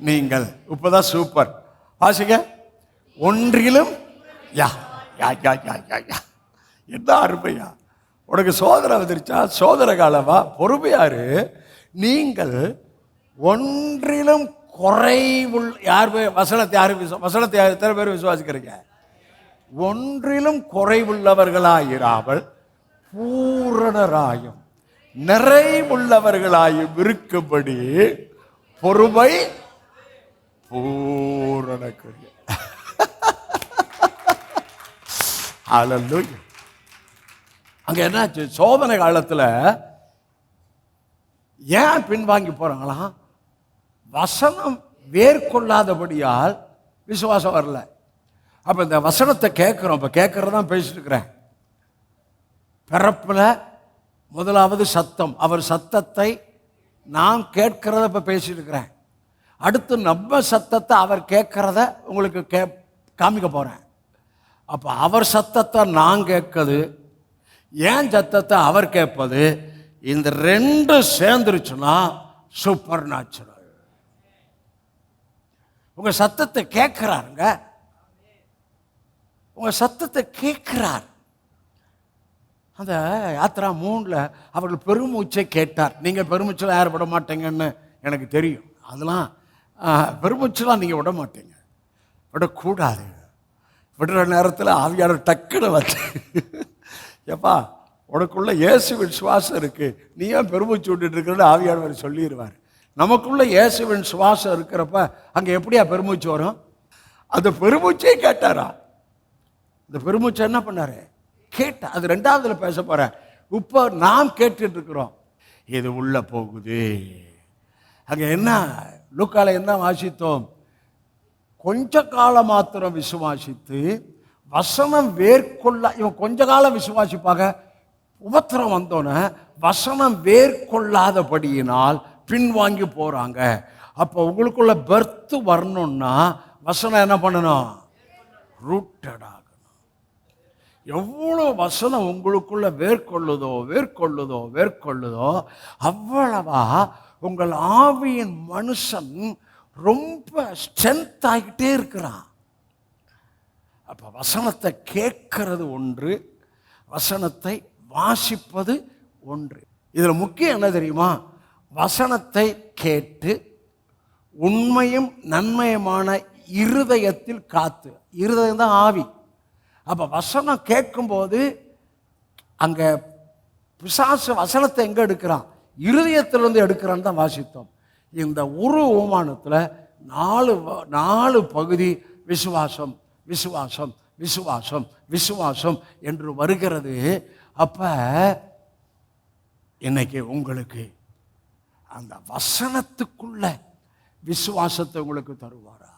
நீங்கள். இப்பதான் சூப்பர். வாசிங்க. ஒன்றிலும் யா யா யா யா யா யா. என்ன அருமையா! உனக்கு சோதனை வந்துருச்சா? சோதனை காலமா? பொறுமையாரு. நீங்கள் ஒன்றிலும் குறைவுள்ள யார் வசனத்தை எத்தனை பேர் விசுவாசிக்கிறீங்க? ஒன்றிலும் குறைவுள்ளவர்களாயிராமல் பூரணராயும் நிறைவுள்ளவர்களாயும் இருக்கும்படி பொறுமை பூரண கிரியை. ஹல்லேலூயா. அங்க என்னாச்சு? சோதனை காலத்துல ஏன் பின்வாங்கி போறாங்களாம்? வசனம் வேர்கொள்ளாதபடியால் விசுவாசம் வரல. அப்ப இந்த வசனத்தை கேட்கிறோம். இப்ப கேட்கறதான் பேசிட்டு இருக்கிறேன். பிறப்புல முதலாவது சத்தம். அவர் சத்தத்தை நான் கேட்கிறத இப்ப பேசிட்டு இருக்கிறேன். அடுத்து நம்ம சத்தத்தை அவர் கேட்கிறத உங்களுக்கு காமிக்க போறேன். அப்ப அவர் சத்தத்தை நான் கேட்கது, ஏன் சத்தத்தை அவர் கேட்பது, இந்த ரெண்டு சேர்ந்துருச்சுன்னா சூப்பர் நேச்சுரல். உங்க சத்தத்தை கேட்கிறாருங்க. உங்க சத்தத்தை கேட்கிறார். அந்த யாத்திரா 3ல் அவர்கள் பெருமூச்சை கேட்டார். நீங்க பெருமூச்செல்லாம் யாரும் விட மாட்டீங்கன்னு எனக்கு தெரியும். அதெல்லாம் பெருமூச்செல்லாம் நீங்க விட மாட்டீங்க, விடக்கூடாது. விடுற நேரத்தில் ஆவியாளர் டக்குன்னு வச்சு, எப்பா உனக்குள்ள இயேசுவின் சுவாசம் இருக்கு, நீ ஏன் பெருமூச்சு விட்டுட்டு இருக்கிறன்னு ஆவியாளர் சொல்லிடுவார். நமக்குள்ள இயேசுவின் சுவாசம் இருக்கிறப்ப அங்கே எப்படியா பெருமூச்சு வரும்? அந்த பெருமூச்சே கேட்டாரா? அந்த பெருமூச்சை என்ன பண்ணாரு? கேட்டா. அது 2வதுல பேச போறேன். இப்போ நாம் கேட்டுட்டு இருக்கிறோம். இது உள்ள போகுது. அங்க என்ன லூக்கால என்ன வாசித்தோம்? கொஞ்ச காலம் மாத்திரம் விசுவாசித்து வசனம் வேர்கொள்ள. இவன் கொஞ்ச காலம் விசுவாசிப்பாங்க. உபத்திரம் வந்தோன்னே வசனம் வேர்கொள்ளாதபடியினால் பின்வாங்கி போறாங்க. அப்போ உங்களுக்குள்ள பெர்த் வரணும்னா வசனம் என்ன பண்ணணும்? ரூட்டட் ஆகணும். எவ்வளோ வசனம் உங்களுக்குள்ள வேர்கொள்ளுதோ அவ்வளவா உங்கள் ஆவியின் மனுஷன் ரொம்ப ஸ்ட்ரென்த் ஆகிட்டே இருக்கிறான். அப்ப வசனத்தை கேட்கிறது ஒன்று, வசனத்தை வாசிப்பது ஒன்று. இதுல முக்கியம் என்ன தெரியுமா? வசனத்தை கேட்டு உண்மையும் நன்மையுமான இருதயத்தில் காத்து. இருதயம் தான் ஆவி. அப்ப வசனம் கேட்கும்போது அங்க பிசாசு வசனத்தை எங்க எடுக்கிறான்? இருதயத்திலிருந்து எடுக்கிறான்னு தான் வாசித்தோம். இந்த உமானத்தில் 4 பகுதி விசுவாசம் விசுவாசம் விசுவாசம் விசுவாசம் என்று வருகிறது. அப்ப இன்னைக்கு உங்களுக்கு அந்த வசனத்துக்குள்ள விசுவாசத்தை உங்களுக்கு தருவாரா?